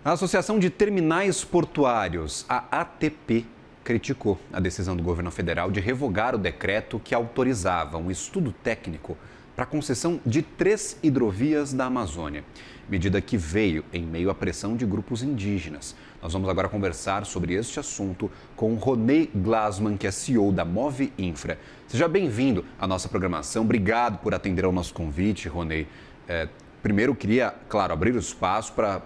A Associação de Terminais Portuários, a ATP, criticou a decisão do governo federal de revogar o decreto que autorizava um estudo técnico para a concessão de 3 hidrovias da Amazônia, medida que veio em meio à pressão de grupos indígenas. Nós vamos agora conversar sobre este assunto com Ronei Glasman, que é CEO da Move Infra. Seja bem-vindo à nossa programação. Obrigado por atender ao nosso convite, Ronei. Primeiro, queria, claro, abrir o espaço para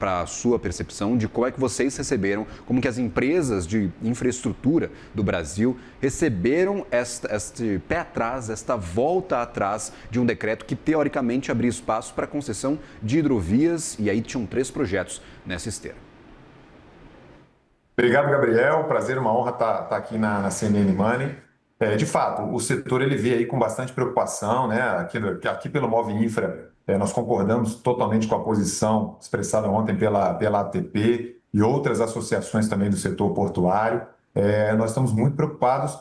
a sua percepção de como é que vocês receberam, como que as empresas de infraestrutura do Brasil receberam este pé atrás, esta volta atrás de um decreto que teoricamente abria espaço para a concessão de hidrovias, e aí tinham 3 projetos nessa esteira. Obrigado, Gabriel. Prazer, uma honra estar aqui na CNN Money. De fato, o setor ele vê aí com bastante preocupação, né? Aqui pelo Move Infra, nós concordamos totalmente com a posição expressada ontem pela ATP e outras associações também do setor portuário. Nós estamos muito preocupados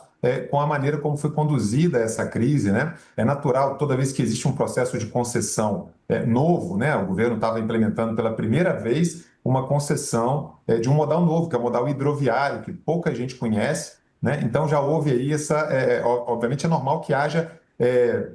com a maneira como foi conduzida essa crise, né? É natural, toda vez que existe um processo de concessão novo, né? O governo estava implementando pela primeira vez uma concessão de um modal novo, que é o modal hidroviário, que pouca gente conhece, né? Então já houve aí obviamente é normal que haja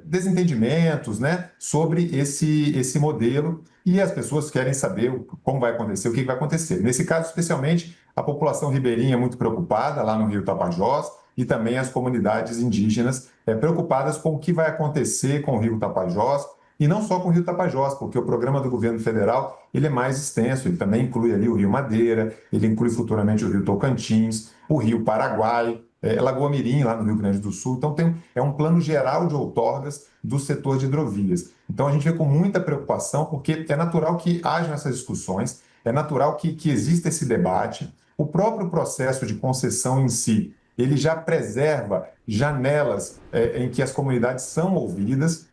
desentendimentos, né, sobre esse modelo, e as pessoas querem saber como vai acontecer, o que vai acontecer. Nesse caso, especialmente, a população ribeirinha é muito preocupada lá no Rio Tapajós, e também as comunidades indígenas preocupadas com o que vai acontecer com o Rio Tapajós, e não só com o Rio Tapajós, porque o programa do governo federal ele é mais extenso, ele também inclui ali o Rio Madeira, ele inclui futuramente o Rio Tocantins, o Rio Paraguai, Lagoa Mirim, lá no Rio Grande do Sul. Então, é um plano geral de outorgas do setor de hidrovias. Então, a gente vê com muita preocupação, porque é natural que hajam essas discussões, é natural que exista esse debate. O próprio processo de concessão em si, ele já preserva janelas em que as comunidades são ouvidas,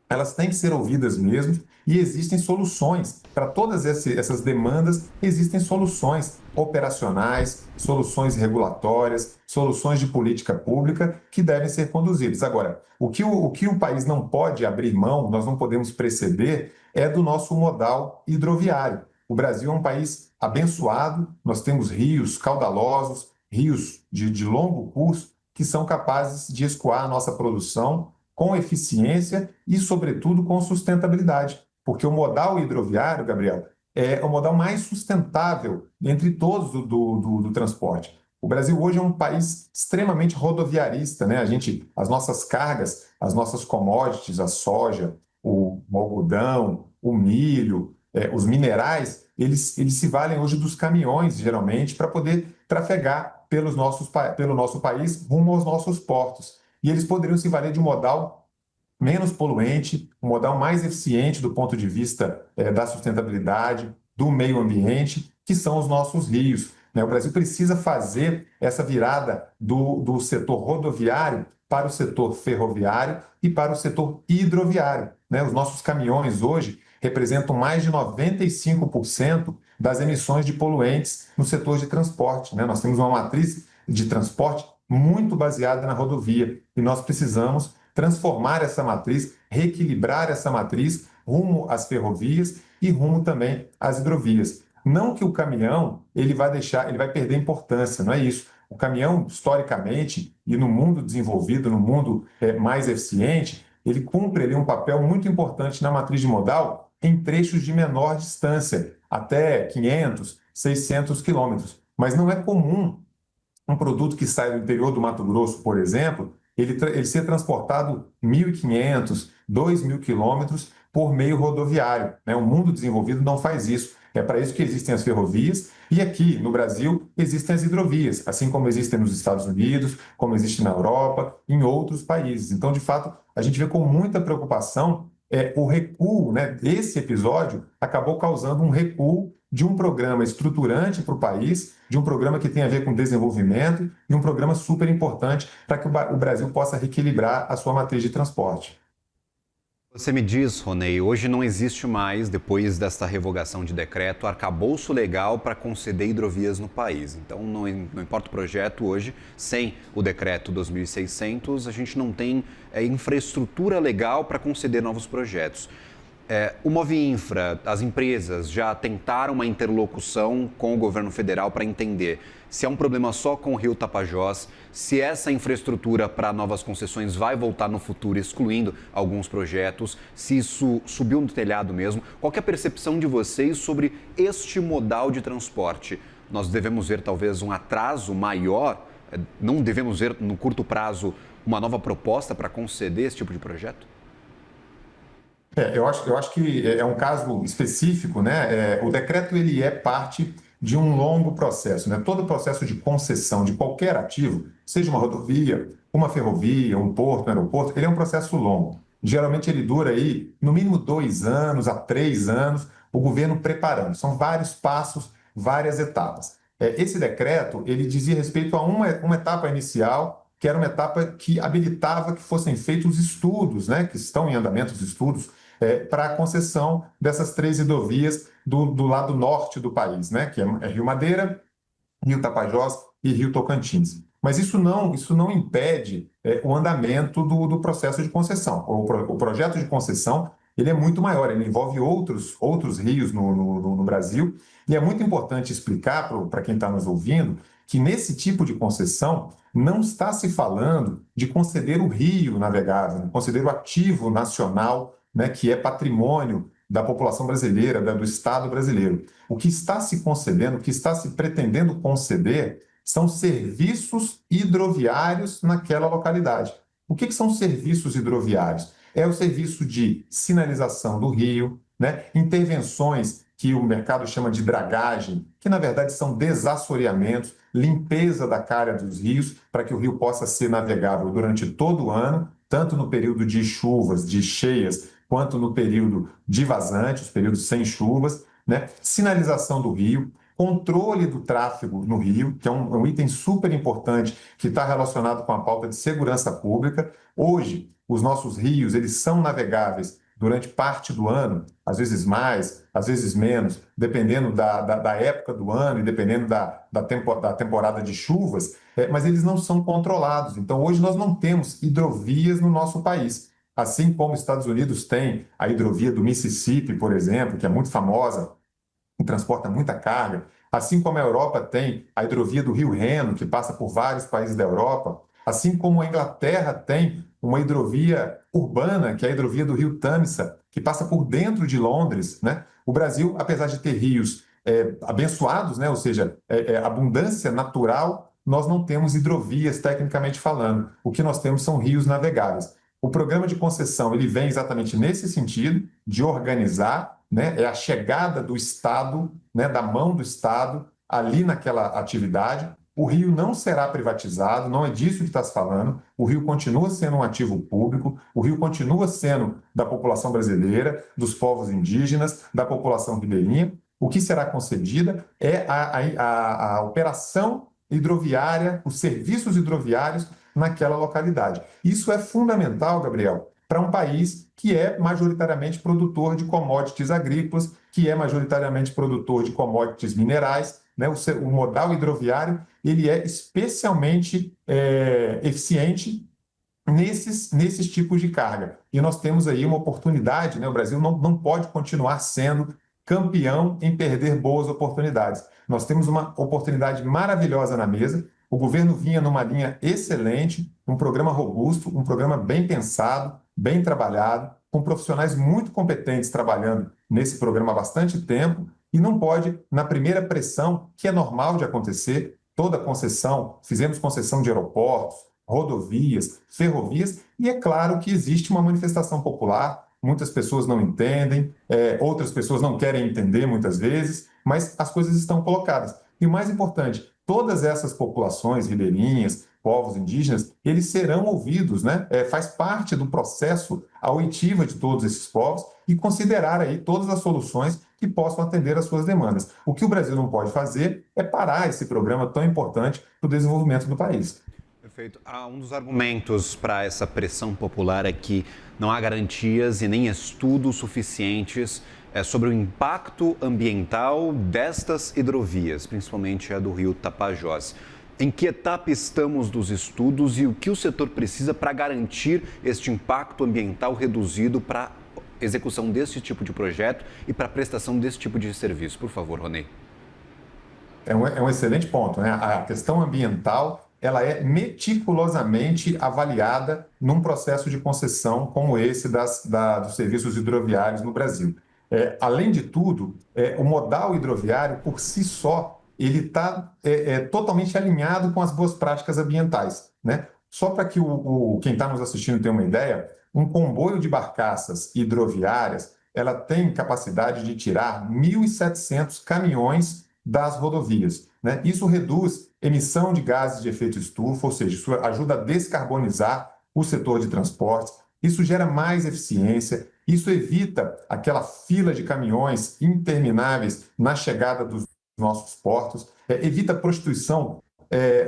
elas têm que ser ouvidas mesmo, e existem soluções para todas essas demandas, existem soluções operacionais, soluções regulatórias, soluções de política pública que devem ser conduzidas. Agora, o que o país não pode abrir mão, nós não podemos preceder, é do nosso modal hidroviário. O Brasil é um país abençoado, nós temos rios caudalosos, rios de longo curso, que são capazes de escoar a nossa produção com eficiência e, sobretudo, com sustentabilidade. Porque o modal hidroviário, Gabriel, é o modal mais sustentável entre todos do transporte. O Brasil hoje é um país extremamente rodoviarista, né? As nossas cargas, as nossas commodities, a soja, o algodão, o milho, os minerais, eles se valem hoje dos caminhões, geralmente, para poder trafegar pelo nosso país rumo aos nossos portos. E eles poderiam se valer de um modal menos poluente, um modal mais eficiente do ponto de vista da sustentabilidade, do meio ambiente, que são os nossos rios, né? O Brasil precisa fazer essa virada do setor rodoviário para o setor ferroviário e para o setor hidroviário, né? Os nossos caminhões hoje representam mais de 95% das emissões de poluentes no setor de transporte, né? Nós temos uma matriz de transporte muito baseada na rodovia, e nós precisamos transformar essa matriz, reequilibrar essa matriz rumo às ferrovias e rumo também às hidrovias. Não que o caminhão ele vai perder importância, não é isso. O caminhão, historicamente, e no mundo desenvolvido, no mundo mais eficiente, ele cumpre ali um papel muito importante na matriz de modal em trechos de menor distância, até 500, 600 quilômetros. Mas não é comum um produto que sai do interior do Mato Grosso, por exemplo, ele ser transportado 1.500, 2.000 quilômetros por meio rodoviário, né? O mundo desenvolvido não faz isso. É para isso que existem as ferrovias, e aqui no Brasil existem as hidrovias, assim como existem nos Estados Unidos, como existe na Europa, em outros países. Então, de fato, a gente vê com muita preocupação o recuo, né? Esse episódio acabou causando um recuo de um programa estruturante para o país, de um programa que tem a ver com desenvolvimento e um programa super importante para que o Brasil possa reequilibrar a sua matriz de transporte. Você me diz, Ronei, hoje não existe mais, depois desta revogação de decreto, arcabouço legal para conceder hidrovias no país. Então, não importa o projeto hoje, sem o decreto 2600, a gente não tem infraestrutura legal para conceder novos projetos. O Movinfra, as empresas já tentaram uma interlocução com o governo federal para entender se é um problema só com o Rio Tapajós, se essa infraestrutura para novas concessões vai voltar no futuro, excluindo alguns projetos, se isso subiu no telhado mesmo. Qual que é a percepção de vocês sobre este modal de transporte? Nós devemos ver talvez um atraso maior? Não devemos ver no curto prazo uma nova proposta para conceder esse tipo de projeto? Eu acho que é um caso específico, né? O decreto ele é parte de um longo processo, né? Todo processo de concessão de qualquer ativo, seja uma rodovia, uma ferrovia, um porto, um aeroporto, ele é um processo longo. Geralmente ele dura aí, no mínimo 2 anos a 3 anos, o governo preparando. São vários passos, várias etapas. Esse decreto, ele dizia respeito a uma etapa inicial, que era uma etapa que habilitava que fossem feitos estudos, né? Que estão em andamento os estudos, para a concessão dessas 3 rodovias do lado norte do país, né? Que é Rio Madeira, Rio Tapajós e Rio Tocantins. Mas isso não impede o andamento do processo de concessão. O projeto de concessão ele é muito maior, ele envolve outros rios no Brasil, e é muito importante explicar para quem está nos ouvindo que nesse tipo de concessão não está se falando de conceder o rio navegável, conceder o ativo nacional, né, que é patrimônio da população brasileira, do Estado brasileiro. O que está se concedendo, o que está se pretendendo conceder são serviços hidroviários naquela localidade. O que são serviços hidroviários? É o serviço de sinalização do rio, né, intervenções que o mercado chama de dragagem, que na verdade são desassoreamentos, limpeza da calha dos rios, para que o rio possa ser navegável durante todo o ano, tanto no período de chuvas, de cheias, quanto no período de vazante, os períodos sem chuvas, né? Sinalização do rio, controle do tráfego no rio, que é um item super importante que está relacionado com a pauta de segurança pública. Hoje, os nossos rios eles são navegáveis durante parte do ano, às vezes mais, às vezes menos, dependendo da época do ano e dependendo da temporada de chuvas, mas eles não são controlados. Então, hoje nós não temos hidrovias no nosso país. Assim como os Estados Unidos têm a hidrovia do Mississippi, por exemplo, que é muito famosa e transporta muita carga, assim como a Europa tem a hidrovia do Rio Reno, que passa por vários países da Europa, assim como a Inglaterra tem uma hidrovia urbana, que é a hidrovia do Rio Tamisa, que passa por dentro de Londres, né? O Brasil, apesar de ter rios abençoados, né? Ou seja, abundância natural, nós não temos hidrovias, tecnicamente falando. O que nós temos são rios navegáveis. O programa de concessão ele vem exatamente nesse sentido, de organizar, né? É a chegada do Estado, né? Da mão do Estado, ali naquela atividade. O rio não será privatizado, não é disso que está se falando. O rio continua sendo um ativo público, o rio continua sendo da população brasileira, dos povos indígenas, da população ribeirinha. O que será concedida é a operação hidroviária, os serviços hidroviários naquela localidade. Isso é fundamental, Gabriel, para um país que é majoritariamente produtor de commodities agrícolas, que é majoritariamente produtor de commodities minerais, né? O modal hidroviário ele é especialmente eficiente nesses tipos de carga. E nós temos aí uma oportunidade, né? O Brasil não pode continuar sendo campeão em perder boas oportunidades. Nós temos uma oportunidade maravilhosa na mesa. O governo vinha numa linha excelente, um programa robusto, um programa bem pensado, bem trabalhado, com profissionais muito competentes trabalhando nesse programa há bastante tempo, e não pode, na primeira pressão, que é normal de acontecer, toda concessão, fizemos concessão de aeroportos, rodovias, ferrovias, e é claro que existe uma manifestação popular, muitas pessoas não entendem, outras pessoas não querem entender muitas vezes, mas as coisas estão colocadas. E o mais importante, todas essas populações ribeirinhas, povos indígenas, eles serão ouvidos, né? Faz parte do processo a oitiva de todos esses povos e considerar aí todas as soluções que possam atender às suas demandas. O que o Brasil não pode fazer é parar esse programa tão importante para o desenvolvimento do país. Perfeito. Um dos argumentos para essa pressão popular é que não há garantias e nem estudos suficientes sobre o impacto ambiental destas hidrovias, principalmente a do Rio Tapajós. Em que etapa estamos dos estudos e o que o setor precisa para garantir este impacto ambiental reduzido para execução desse tipo de projeto e para a prestação desse tipo de serviço? Por favor, Ronei. É um excelente ponto, né? A questão ambiental, ela é meticulosamente avaliada num processo de concessão como esse dos serviços hidroviários no Brasil. Além de tudo, o modal hidroviário, por si só, ele está totalmente alinhado com as boas práticas ambientais, né? Só para que quem está nos assistindo tenha uma ideia, um comboio de barcaças hidroviárias, ela tem capacidade de tirar 1.700 caminhões das rodovias, né? Isso reduz emissão de gases de efeito estufa, ou seja, isso ajuda a descarbonizar o setor de transportes, isso gera mais eficiência, isso evita aquela fila de caminhões intermináveis na chegada dos nossos portos, evita prostituição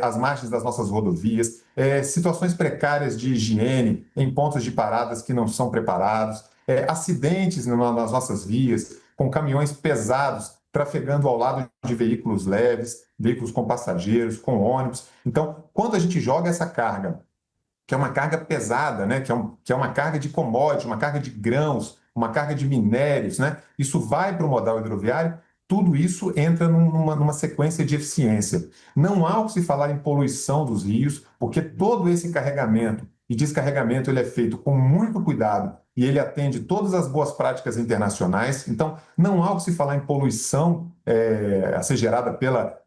às margens das nossas rodovias, situações precárias de higiene em pontos de paradas que não são preparados, acidentes nas nossas vias, com caminhões pesados trafegando ao lado de veículos leves, veículos com passageiros, com ônibus. Então, quando a gente joga essa carga, que é uma carga pesada, né? que é uma carga de commodities, uma carga de grãos, uma carga de minérios, né? Isso vai para o modal hidroviário, tudo isso entra numa sequência de eficiência. Não há o que se falar em poluição dos rios, porque todo esse carregamento e descarregamento ele é feito com muito cuidado e ele atende todas as boas práticas internacionais. Então, não há o que se falar em poluição a ser gerada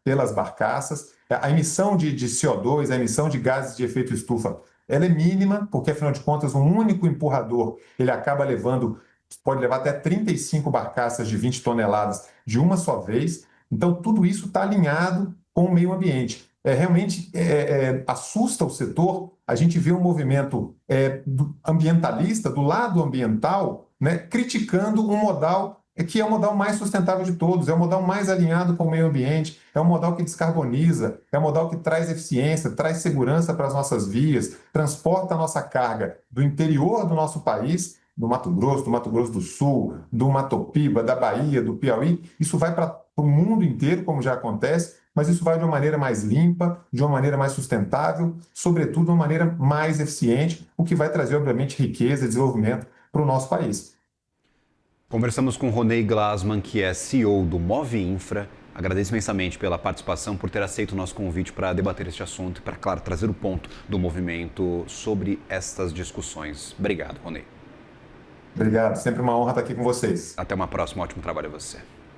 pelas barcaças. A emissão de CO2, a emissão de gases de efeito estufa, ela é mínima, porque, afinal de contas, um único empurrador ele acaba pode levar até 35 barcaças de 20 toneladas de uma só vez. Então, tudo isso está alinhado com o meio ambiente. Realmente assusta o setor a gente vê um movimento ambientalista, do lado ambiental, né, criticando um modal que é o modal mais sustentável de todos, é o modal mais alinhado com o meio ambiente, é o modal que descarboniza, é o modal que traz eficiência, traz segurança para as nossas vias, transporta a nossa carga do interior do nosso país, do Mato Grosso do Sul, do Mato Piba, da Bahia, do Piauí. Isso vai para o mundo inteiro, como já acontece, mas isso vai de uma maneira mais limpa, de uma maneira mais sustentável, sobretudo de uma maneira mais eficiente, o que vai trazer, obviamente, riqueza e desenvolvimento para o nosso país. Conversamos com Ronei Glasman, que é CEO do Move Infra. Agradeço imensamente pela participação, por ter aceito o nosso convite para debater este assunto e para, claro, trazer o ponto do movimento sobre estas discussões. Obrigado, Ronei. Obrigado, sempre uma honra estar aqui com vocês. Até uma próxima, ótimo trabalho a você.